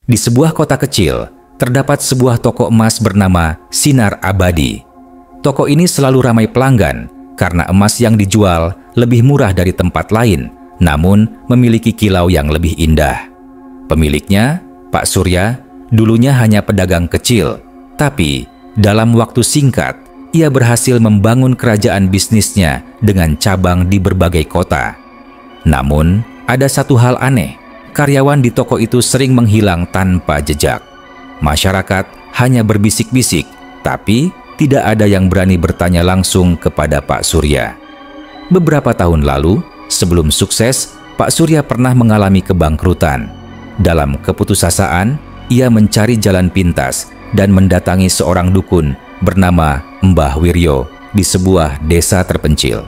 Di sebuah kota kecil, terdapat sebuah toko emas bernama Sinar Abadi. Toko ini selalu ramai pelanggan karena emas yang dijual lebih murah dari tempat lain, namun memiliki kilau yang lebih indah. Pemiliknya, Pak Surya, dulunya hanya pedagang kecil, tapi dalam waktu singkat, ia berhasil membangun kerajaan bisnisnya dengan cabang di berbagai kota. Namun, ada satu hal aneh. Karyawan di toko itu sering menghilang tanpa jejak. Masyarakat hanya berbisik-bisik, tapi tidak ada yang berani bertanya langsung kepada Pak Surya. Beberapa tahun lalu, sebelum sukses, Pak Surya pernah mengalami kebangkrutan. Dalam keputusasaan, ia mencari jalan pintas dan mendatangi seorang dukun bernama Mbah Wiryo di sebuah desa terpencil.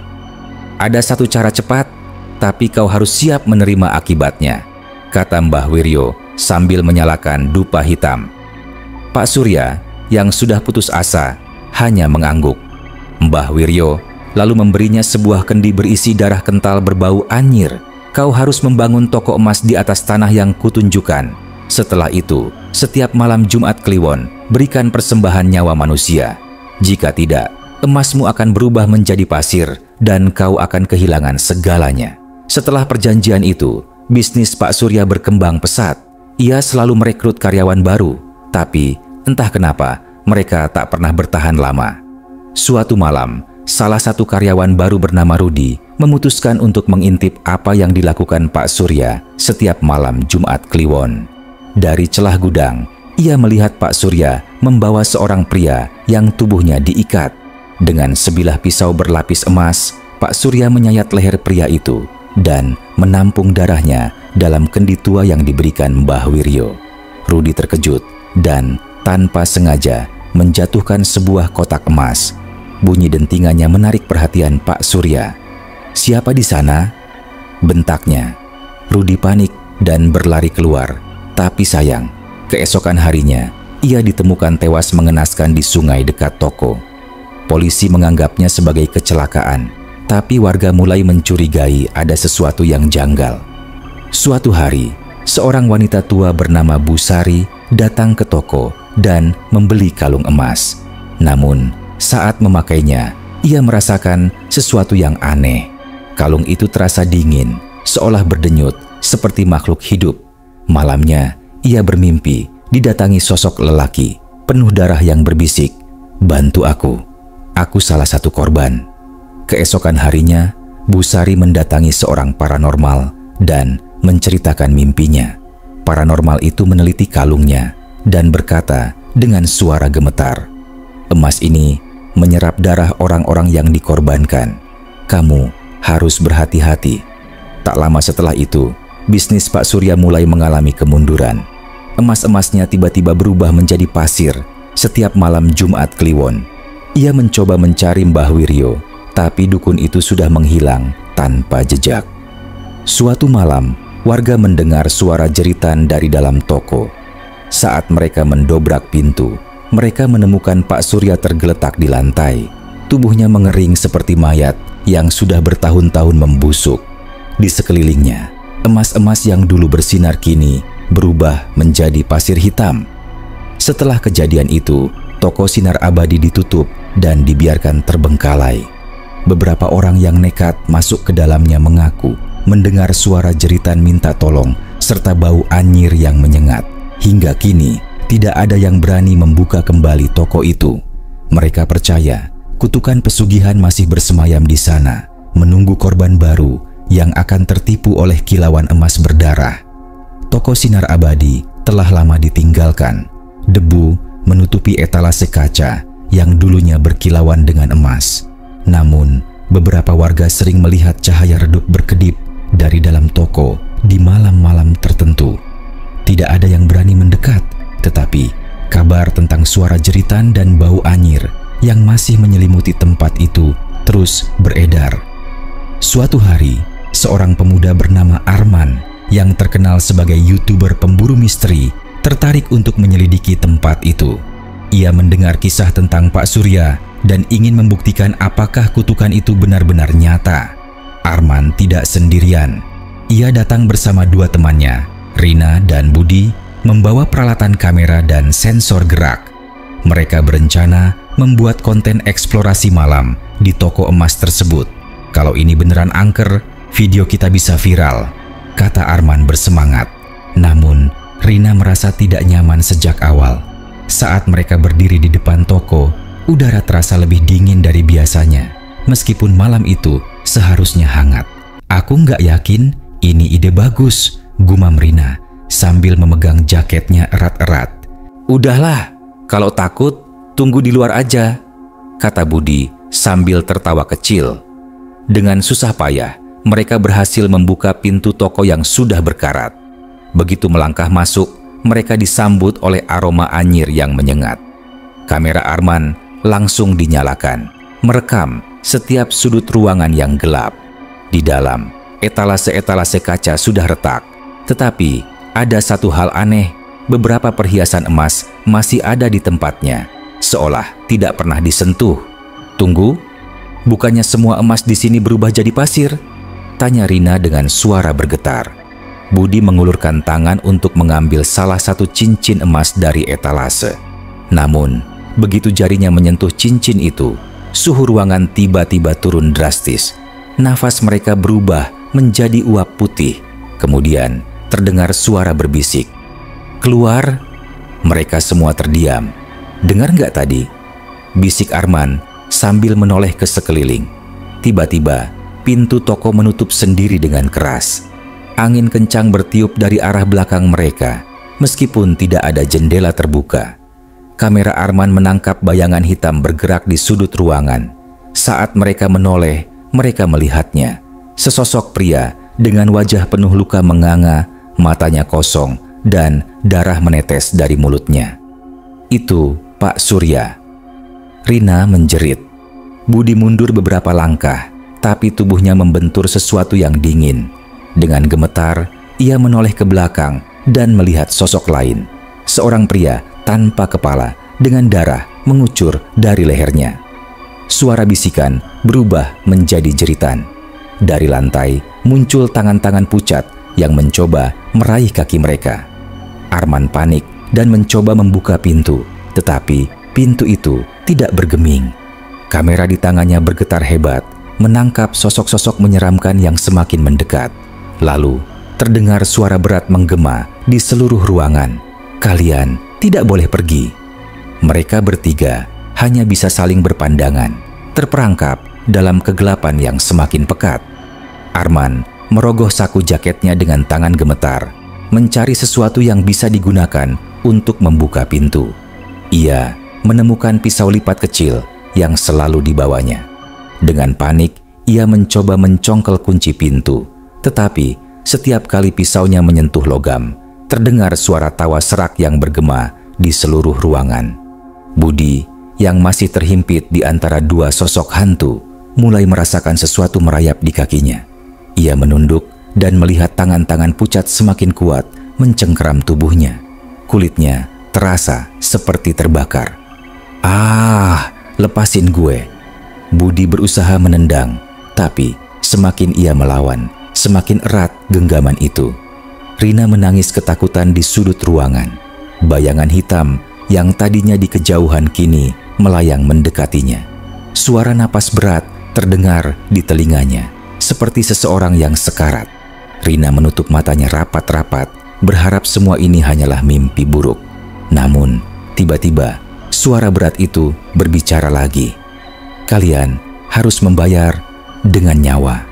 Ada satu cara cepat, tapi kau harus siap menerima akibatnya, kata Mbah Wiryo sambil menyalakan dupa hitam. Pak Surya yang sudah putus asa hanya mengangguk. Mbah Wiryo lalu memberinya sebuah kendi berisi darah kental berbau anyir. Kau harus membangun toko emas di atas tanah yang kutunjukkan. Setelah itu, setiap malam Jumat Kliwon, berikan persembahan nyawa manusia. Jika tidak, emasmu akan berubah menjadi pasir dan kau akan kehilangan segalanya. Setelah perjanjian itu, bisnis Pak Surya berkembang pesat. Ia selalu merekrut karyawan baru, tapi entah kenapa mereka tak pernah bertahan lama. Suatu malam, salah satu karyawan baru bernama Rudi memutuskan untuk mengintip apa yang dilakukan Pak Surya setiap malam Jumat Kliwon. Dari celah gudang, ia melihat Pak Surya membawa seorang pria yang tubuhnya diikat. Dengan sebilah pisau berlapis emas, Pak Surya menyayat leher pria itu dan menampung darahnya dalam kendi tua yang diberikan Mbah Wiryo. Rudi terkejut dan tanpa sengaja menjatuhkan sebuah kotak emas. Bunyi dentingannya menarik perhatian Pak Surya. "Siapa di sana?" bentaknya. Rudi panik dan berlari keluar. Tapi sayang, keesokan harinya ia ditemukan tewas mengenaskan di sungai dekat toko. Polisi menganggapnya sebagai kecelakaan, tapi warga mulai mencurigai ada sesuatu yang janggal. Suatu hari, seorang wanita tua bernama Bu Sari datang ke toko dan membeli kalung emas. Namun, saat memakainya, ia merasakan sesuatu yang aneh. Kalung itu terasa dingin, seolah berdenyut, seperti makhluk hidup. Malamnya, ia bermimpi didatangi sosok lelaki, penuh darah yang berbisik, "Bantu aku salah satu korban." Keesokan harinya, Bu Sari mendatangi seorang paranormal dan menceritakan mimpinya. Paranormal itu meneliti kalungnya dan berkata dengan suara gemetar, "Emas ini menyerap darah orang-orang yang dikorbankan. Kamu harus berhati-hati." Tak lama setelah itu, bisnis Pak Surya mulai mengalami kemunduran. Emas-emasnya tiba-tiba berubah menjadi pasir setiap malam Jumat Kliwon. Ia mencoba mencari Mbah Wiryo, tapi dukun itu sudah menghilang tanpa jejak. Suatu malam, warga mendengar suara jeritan dari dalam toko. Saat mereka mendobrak pintu, mereka menemukan Pak Surya tergeletak di lantai. Tubuhnya mengering seperti mayat yang sudah bertahun-tahun membusuk. Di sekelilingnya, emas-emas yang dulu bersinar kini berubah menjadi pasir hitam. Setelah kejadian itu, toko Sinar Abadi ditutup dan dibiarkan terbengkalai. Beberapa orang yang nekat masuk ke dalamnya mengaku mendengar suara jeritan minta tolong serta bau anyir yang menyengat. Hingga kini, tidak ada yang berani membuka kembali toko itu. Mereka percaya kutukan pesugihan masih bersemayam di sana, menunggu korban baru yang akan tertipu oleh kilauan emas berdarah. Toko Sinar Abadi telah lama ditinggalkan. Debu menutupi etalase kaca yang dulunya berkilauan dengan emas. Namun, beberapa warga sering melihat cahaya redup berkedip dari dalam toko di malam-malam tertentu. Tidak ada yang berani mendekat, tetapi kabar tentang suara jeritan dan bau anyir yang masih menyelimuti tempat itu terus beredar. Suatu hari, seorang pemuda bernama Arman yang terkenal sebagai YouTuber pemburu misteri tertarik untuk menyelidiki tempat itu. Ia mendengar kisah tentang Pak Surya dan ingin membuktikan apakah kutukan itu benar-benar nyata. Arman tidak sendirian. Ia datang bersama dua temannya, Rina dan Budi, membawa peralatan kamera dan sensor gerak. Mereka berencana membuat konten eksplorasi malam di toko emas tersebut. Kalau ini beneran angker, video kita bisa viral, kata Arman bersemangat. Namun, Rina merasa tidak nyaman sejak awal. Saat mereka berdiri di depan toko, udara terasa lebih dingin dari biasanya. Meskipun malam itu seharusnya hangat. Aku nggak yakin ini ide bagus, gumam Rina sambil memegang jaketnya erat-erat. Udahlah, kalau takut tunggu di luar aja, kata Budi sambil tertawa kecil. Dengan susah payah, mereka berhasil membuka pintu toko yang sudah berkarat. Begitu melangkah masuk, mereka disambut oleh aroma anyir yang menyengat. Kamera Arman langsung dinyalakan, merekam setiap sudut ruangan yang gelap. Di dalam, etalase-etalase kaca sudah retak. Tetapi, ada satu hal aneh, beberapa perhiasan emas masih ada di tempatnya, seolah tidak pernah disentuh. Tunggu, bukannya semua emas di sini berubah jadi pasir? Tanya Rina dengan suara bergetar. Budi mengulurkan tangan untuk mengambil salah satu cincin emas dari etalase. Namun, begitu jarinya menyentuh cincin itu, suhu ruangan tiba-tiba turun drastis. Nafas mereka berubah menjadi uap putih. Kemudian, terdengar suara berbisik. Keluar, mereka semua terdiam. Dengar nggak tadi? Bisik Arman sambil menoleh ke sekeliling. Tiba-tiba, pintu toko menutup sendiri dengan keras. Angin kencang bertiup dari arah belakang mereka, meskipun tidak ada jendela terbuka. Kamera Arman menangkap bayangan hitam bergerak di sudut ruangan. Saat mereka menoleh, mereka melihatnya. Sesosok pria dengan wajah penuh luka menganga, matanya kosong, dan darah menetes dari mulutnya. Itu Pak Surya. Rina menjerit. Budi mundur beberapa langkah, tapi tubuhnya membentur sesuatu yang dingin. Dengan gemetar, ia menoleh ke belakang dan melihat sosok lain. Seorang pria tanpa kepala dengan darah mengucur dari lehernya. Suara bisikan berubah menjadi jeritan. Dari lantai muncul tangan-tangan pucat yang mencoba meraih kaki mereka. Arman panik dan mencoba membuka pintu, tetapi pintu itu tidak bergeming. Kamera di tangannya bergetar hebat, menangkap sosok-sosok menyeramkan yang semakin mendekat. Lalu, terdengar suara berat menggema di seluruh ruangan. Kalian tidak boleh pergi. Mereka bertiga hanya bisa saling berpandangan, terperangkap dalam kegelapan yang semakin pekat. Arman merogoh saku jaketnya dengan tangan gemetar, mencari sesuatu yang bisa digunakan untuk membuka pintu. Ia menemukan pisau lipat kecil yang selalu dibawanya. Dengan panik, ia mencoba mencongkel kunci pintu. Tetapi, setiap kali pisaunya menyentuh logam, terdengar suara tawa serak yang bergema di seluruh ruangan. Budi, yang masih terhimpit di antara dua sosok hantu, mulai merasakan sesuatu merayap di kakinya. Ia menunduk dan melihat tangan-tangan pucat semakin kuat mencengkeram tubuhnya. Kulitnya terasa seperti terbakar. "Ah, lepasin gue." Budi berusaha menendang, tapi semakin ia melawan, semakin erat genggaman itu. Rina menangis ketakutan di sudut ruangan. Bayangan hitam yang tadinya di kejauhan kini melayang mendekatinya. Suara napas berat terdengar di telinganya, seperti seseorang yang sekarat. Rina menutup matanya rapat-rapat, berharap semua ini hanyalah mimpi buruk. Namun, tiba-tiba suara berat itu berbicara lagi. "Kalian harus membayar dengan nyawa."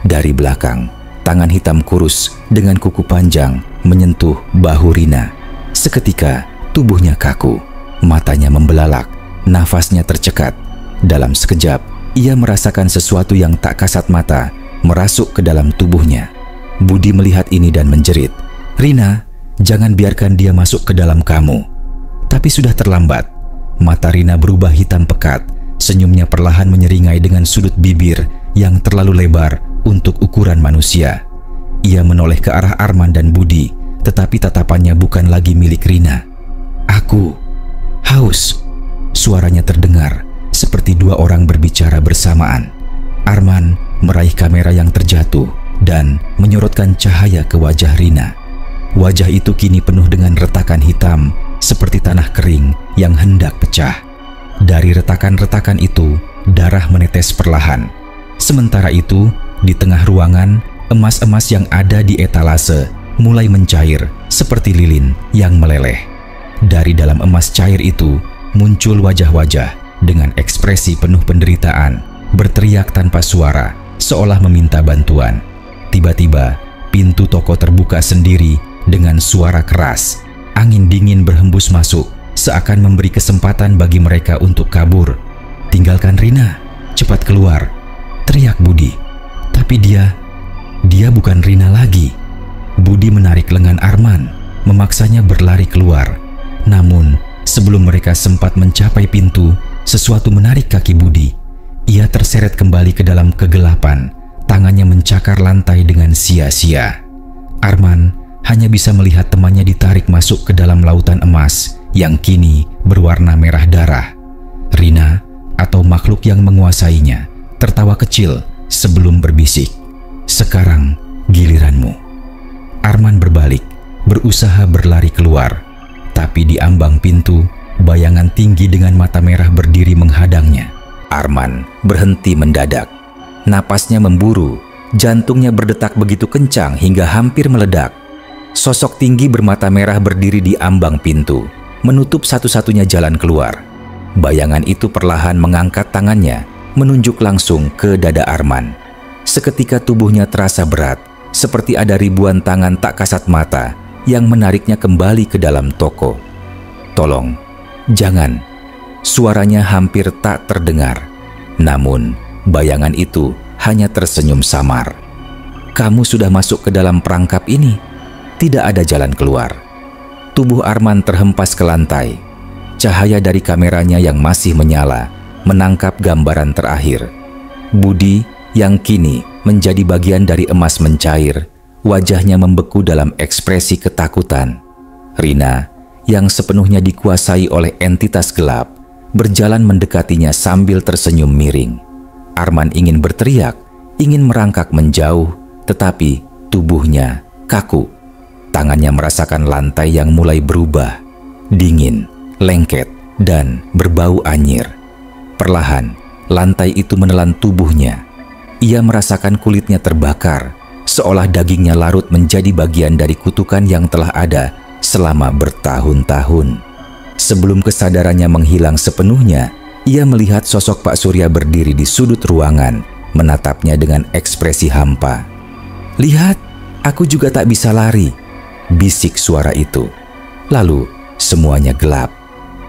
Dari belakang, tangan hitam kurus dengan kuku panjang menyentuh bahu Rina. Seketika, tubuhnya kaku, matanya membelalak, nafasnya tercekat. Dalam sekejap, ia merasakan sesuatu yang tak kasat mata merasuk ke dalam tubuhnya. Budi melihat ini dan menjerit, "Rina, jangan biarkan dia masuk ke dalam kamu." Tapi sudah terlambat. Mata Rina berubah hitam pekat, senyumnya perlahan menyeringai dengan sudut bibir yang terlalu lebar untuk ukuran manusia. Ia menoleh ke arah Arman dan Budi, tetapi tatapannya bukan lagi milik Rina. "Aku haus." Suaranya terdengar seperti dua orang berbicara bersamaan. Arman meraih kamera yang terjatuh dan menyorotkan cahaya ke wajah Rina. Wajah itu kini penuh dengan retakan hitam, seperti tanah kering yang hendak pecah. Dari retakan-retakan itu, darah menetes perlahan. Sementara itu, di tengah ruangan, emas-emas yang ada di etalase mulai mencair seperti lilin yang meleleh. Dari dalam emas cair itu, muncul wajah-wajah dengan ekspresi penuh penderitaan, berteriak tanpa suara, seolah meminta bantuan. Tiba-tiba, pintu toko terbuka sendiri dengan suara keras. Angin dingin berhembus masuk, seakan memberi kesempatan bagi mereka untuk kabur. "Tinggalkan Rina, cepat keluar," teriak Budi. Tapi dia bukan Rina lagi. Budi menarik lengan Arman, memaksanya berlari keluar. Namun, sebelum mereka sempat mencapai pintu, sesuatu menarik kaki Budi. Ia terseret kembali ke dalam kegelapan, tangannya mencakar lantai dengan sia-sia. Arman hanya bisa melihat temannya ditarik masuk ke dalam lautan emas yang kini berwarna merah darah. Rina, atau makhluk yang menguasainya, tertawa kecil sebelum berbisik, "Sekarang giliranmu." Arman berbalik, berusaha berlari keluar. Tapi di ambang pintu, bayangan tinggi dengan mata merah berdiri menghadangnya. Arman berhenti mendadak. Napasnya memburu, jantungnya berdetak begitu kencang hingga hampir meledak. Sosok tinggi bermata merah berdiri di ambang pintu, menutup satu-satunya jalan keluar. Bayangan itu perlahan mengangkat tangannya, menunjuk langsung ke dada Arman. Seketika tubuhnya terasa berat, seperti ada ribuan tangan tak kasat mata yang menariknya kembali ke dalam toko. "Tolong, jangan." Suaranya hampir tak terdengar. Namun, bayangan itu hanya tersenyum samar. "Kamu sudah masuk ke dalam perangkap ini. Tidak ada jalan keluar." Tubuh Arman terhempas ke lantai. Cahaya dari kameranya yang masih menyala menangkap gambaran terakhir. Budi yang kini menjadi bagian dari emas mencair, wajahnya membeku dalam ekspresi ketakutan. Rina yang sepenuhnya dikuasai oleh entitas gelap berjalan mendekatinya sambil tersenyum miring. Arman ingin berteriak, ingin merangkak menjauh, tetapi tubuhnya kaku. Tangannya merasakan lantai yang mulai berubah, dingin, lengket, dan berbau anyir. Perlahan, lantai itu menelan tubuhnya. Ia merasakan kulitnya terbakar, seolah dagingnya larut menjadi bagian dari kutukan yang telah ada selama bertahun-tahun. Sebelum kesadarannya menghilang sepenuhnya, ia melihat sosok Pak Surya berdiri di sudut ruangan, menatapnya dengan ekspresi hampa. "Lihat, aku juga tak bisa lari," bisik suara itu. Lalu, semuanya gelap.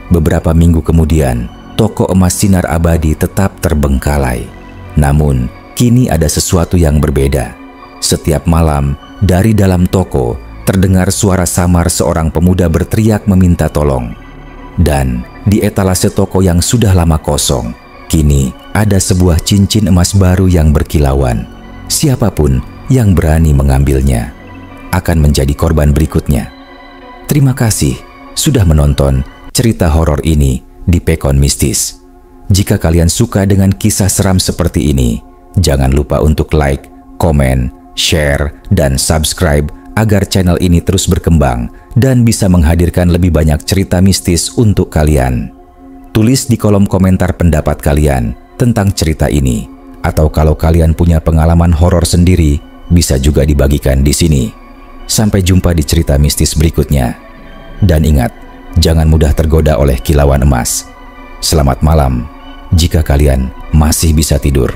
Beberapa minggu kemudian, toko emas Sinar Abadi tetap terbengkalai. Namun, kini ada sesuatu yang berbeda. Setiap malam, dari dalam toko, terdengar suara samar seorang pemuda berteriak meminta tolong. Dan di etalase toko yang sudah lama kosong, kini ada sebuah cincin emas baru yang berkilauan. Siapapun yang berani mengambilnya akan menjadi korban berikutnya. Terima kasih sudah menonton cerita horor ini di Pekon Mistis. Jika kalian suka dengan kisah seram seperti ini, jangan lupa untuk like, komen, share, dan subscribe agar channel ini terus berkembang dan bisa menghadirkan lebih banyak cerita mistis untuk kalian. Tulis di kolom komentar pendapat kalian tentang cerita ini, atau kalau kalian punya pengalaman horor sendiri, bisa juga dibagikan di sini. Sampai jumpa di cerita mistis berikutnya. Dan ingat, jangan mudah tergoda oleh kilauan emas. Selamat malam, jika kalian masih bisa tidur.